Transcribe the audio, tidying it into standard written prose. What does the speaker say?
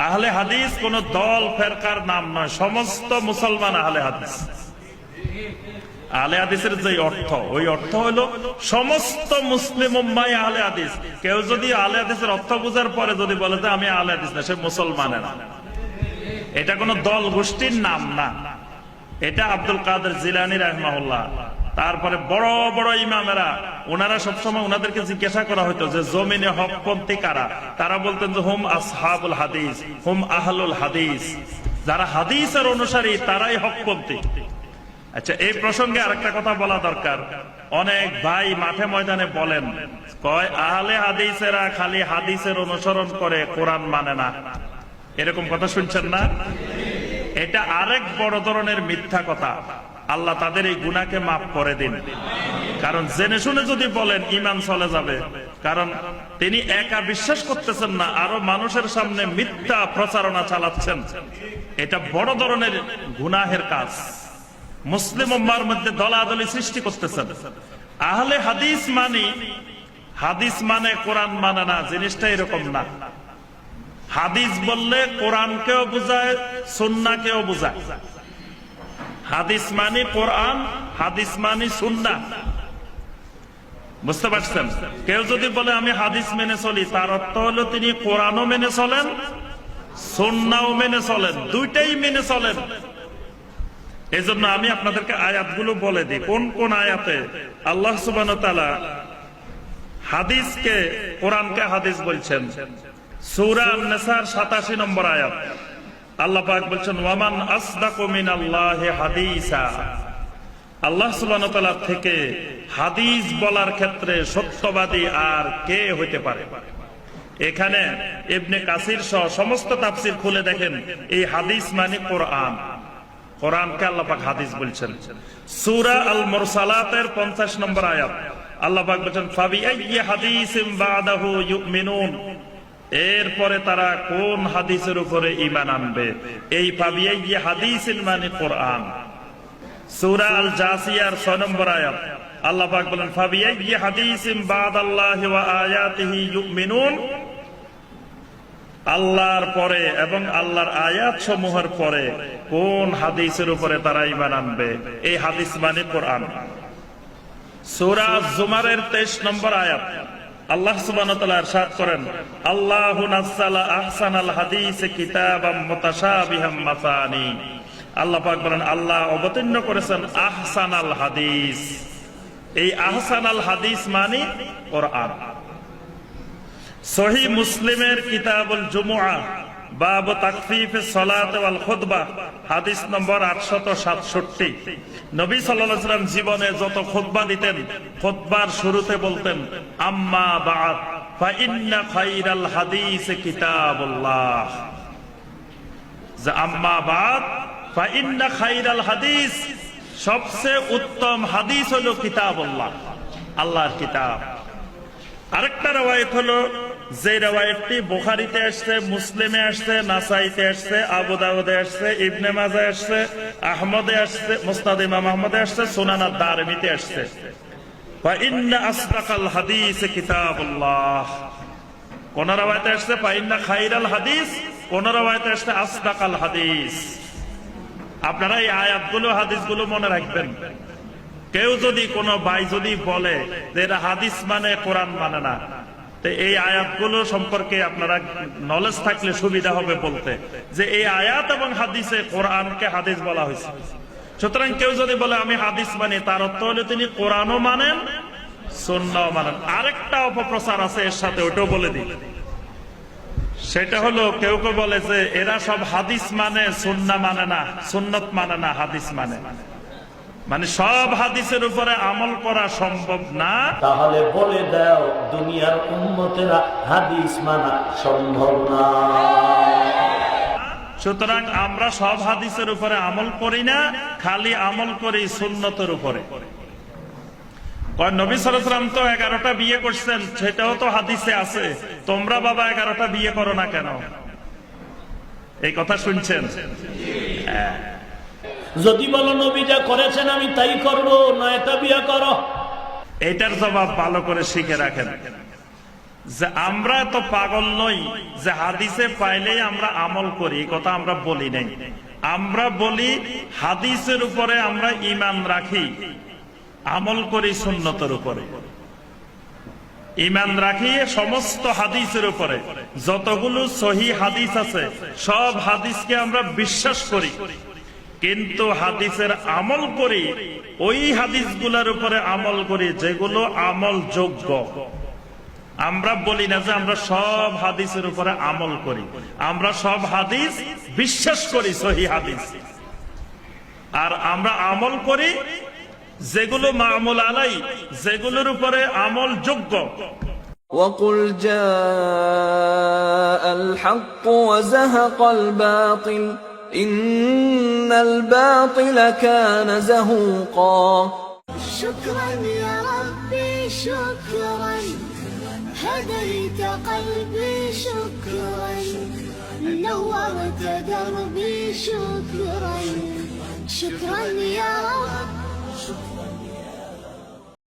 আহলে হাদিস কোন দল ফেরকার নাম নয়, সমস্ত মুসলমান আহলে হাদিস। আহলে হাদিসের যে অর্থ, ওই অর্থ হলো সমস্ত মুসলিম উম্মাহ আহলে হাদিস। কেউ যদি আহলে হাদিসের অর্থ বুঝার পরে যদি বলে যে আমি আহলে হাদিস না, সে মুসলমানের না। এটা কোন দল গোষ্ঠীর নাম না। এটা আব্দুল কাদের জিলানী রাহিমাহুল্লাহ, তারপরে বড় বড় ইমামেরা, ওনারা সবসময় ওনাদেরকে জিজ্ঞাসা করা হতো যে জমিনে হকপন্থী কারা, তারা বলতেন যে হুম আসহাবুল হাদিস, হুম আহলুল হাদিস, যারা হাদিসের অনুসারী তারাই হকপন্থী। আচ্ছা, এই প্রসঙ্গে আরেকটা কথা বলা দরকার। অনেক ভাই মাঠে ময়দানে বলেন, কয় আহলে হাদিসেরা খালি হাদিসের অনুসরণ করে, কোরআন মানে না। এরকম কথা শুনছেন না? এটা আরেক বড় ধরনের মিথ্যা কথা। আল্লাহ তাদের এই গুনাহকে মাফ করে দিন। কারণ জেনে শুনে যদি বলেন, ঈমান চলে যাবে। কারণ তিনি একা বিশ্বাস করতেছেন না, আরো মানুষের সামনে মিথ্যা প্রচারণা চালাচ্ছেন। এটা বড় ধরনের গুনাহের কাজ। মুসলিম উম্মাহর মধ্যে দলাদলি সৃষ্টি করতেছেন। আহলে হাদিস মানে কোরআন মানে না, জিনিসটা এরকম না। হাদিস বললে কোরআনকেও বুঝায়, সুন্নাহকেও বুঝায়। হাদিস মানে কোরআন, হাদিস মানে সুন্নাহ। বুঝতে পারছেন? কেউ যদি বলে আমি হাদিস মেনে চলি, তার অর্থ হলো তিনি কোরআনও মেনে চলেন, সুন্নাহও মেনে চলেন, দুইটাই মেনে চলেন। এই জন্য আমি আপনাদেরকে আয়াতগুলো বলে দিই, কোন কোন আয়াতে আল্লাহ সুবহানাহু ওয়া তাআলা হাদিসকে, কোরআনকে হাদিস বলছেন। সূরা আন-নিসার 87 নম্বর আয়াত আল্লাহ পাক বলছেন, ওয়ামান আসদাকু মিনাল্লাহি হাদিসা। আল্লাহ সুবহানাহু ওয়া তাআলা থেকে হাদিস বলার ক্ষেত্রে সত্যবাদী আর কে হইতে পারে? এখানে ইবনে কাসির সহ সমস্ত তাফসীর খুলে দেখেন, এই হাদিস মানে কোরআন। কোরআনকে আল্লাহ পাক হাদিস বলছেন। সূরা আল মুরসালাতের 50 নম্বর আয়াত আল্লাহ পাক বলছেন, ফাবিআইয়ি হাদিসিন বাদাহু ইউমিনুন। এরপরে তারা কোন হাদিসের উপরে ঈমান আনবে? এই ফাবিআইয়ি হাদিসিন মানে কোরআন। সূরা আল জাসিয়ার 6 নম্বর আয়াত আল্লাহ পাক বলেন, ফাবিআইয়ি হাদিসিন বাদাল্লাহি ওয়া আয়াতিহি ইউমিনুন। আল্লাহর পরে এবং আল্লাহর আয়াত সমূহের পরে কোন হাদিসের উপরে তারা ঈমান আনবে? এই হাদিস মানে কোরআন। সূরা আজ-জুমারের 23 নম্বর আয়াত আল্লাহ সুবহানাহু ওয়া তাআলা ইরশাদ করেন, আল্লাহু নাযালা আহসানাল হাদিস কিতাবাম মুতাশাবিহাম মাসানি। আল্লাহ পাক বলেন, আল্লাহ অবতীর্ণ করেছেন আহসানাল হাদিস। এই আহসানাল হাদিস মানে কোরআন। সহিহ মুসলিমের কিতাবুল জুমুআ বাব তাকফীফিস সালাত ওয়াল খুতবা হাদিস নম্বর 867। নবী সাল্লাল্লাহু আলাইহি ওয়াসাল্লাম জীবনে যত খুতবা দিতেন, খুতবার শুরুতে বলতেন, আম্মা বা'দ ফা ইন্না খায়রাল হাদিস কিতাবুল্লাহ। যে আম্মা বা'দ ফা ইন্না খায়রাল হাদিস, সবচেয়ে উত্তম হাদিস হলো কিতাবুল্লাহ, আল্লাহর কিতাব। আরেকটা রওয়ায়াত হলো, যে রওয়ায়াতটি বুখারীতে আসছে, মুসলিমে আসছে, নাসাইতে আসছে, আবু দাউদে আসছে, ইবনে মাজাহ আসছে, আহমদে আসছে, মুসনাদ ইমাম আহমদে আসছে, সুনান আদ-দারমিতে আসছে, ফা ইন্না আসদাকাল হাদিস কিতাবুল্লাহ। কোন রওয়ায়াতে আসছে ফা ইন্না খায়রাল হাদিস, কোন রওয়ায়াতে আসছে আসদাকাল হাদিস। আপনারা এই আয়াতগুলো, হাদিসগুলো মনে রাখবেন। কেউ যদি, কোন ভাই যদি বলে যে এরা হাদিস মানে কোরআন মানে না, তো এই আয়াতগুলো সম্পর্কে আপনারা নলেজ থাকলে সুবিধা হবে বলতে, যে এই আয়াত এবং হাদিসে কোরআনকে হাদিস বলা হয়েছে। সুতরাং কেউ যদি বলে আমি হাদিস মানি, তার অর্থ হলে তিনি কোরআনও মানেন, সুন্নাহও মানেন। আরেকটা অপপ্রচার আছে এর সাথে, ওটাও বলে দিই। সেটা হলো, কেউ কেউ বলে যে এরা সব হাদিস মানে, সুন্নাহ মানে না, সুন্নত মানে না, হাদিস মানে। মানে সব হাদিসের উপরে আমল করা সম্ভব না। তাহলে বলে দাও দুনিয়ার উম্মতেরা হাদিস মানা সম্ভব না। সুতরাং আমরা সব হাদিসের উপরে আমল করি না, খালি আমল করি সুন্নতের উপরে। নবী সাল্লাল্লাহু আলাইহি ওয়াসাল্লাম তো 11টা বিয়ে করছেন, সেটাও তো হাদিসে আছে। তোমরা বাবা 11টা বিয়ে করো না কেন? এই কথা শুনছেন? যদি বলো নবী যা করেছেন আমি তাই করব, না এটা বিয়ে করো। এটার জবাব ভালো করে শিখে রাখেন। যে আমরা তো পাগল নই যে হাদিসে পাইলেই আমরা আমল করি, এই কথা আমরা বলি নাই। আমরা বলি হাদিসের উপরে আমরা ঈমান রাখি, আমল করি সুন্নতের উপরে। ঈমান রাখি সমস্ত হাদিসের উপরে, যতগুলো সহিহ হাদিস আছে সব হাদিসকে আমরা বিশ্বাস করি, কিন্তু হাদিসের আমল করি ওই হাদিসগুলোর উপরে আমল করি যেগুলো আমল যোগ্য। আমরা বলি না যে আমরা সব হাদিসের উপরে আমল করি, আমরা সব হাদিস বিশ্বাস করি সহিহ হাদিস, আর আমরা আমল করি যেগুলো মামুল আলাই, যেগুলোর উপরে আমল যোগ্য। وقل جاء الحق وزهق الباطل إن الباطل كان زهوقا. شكرا يا ربي شكرا هديت قلبي شكرا نورت دربي شكرا شكرا يا رب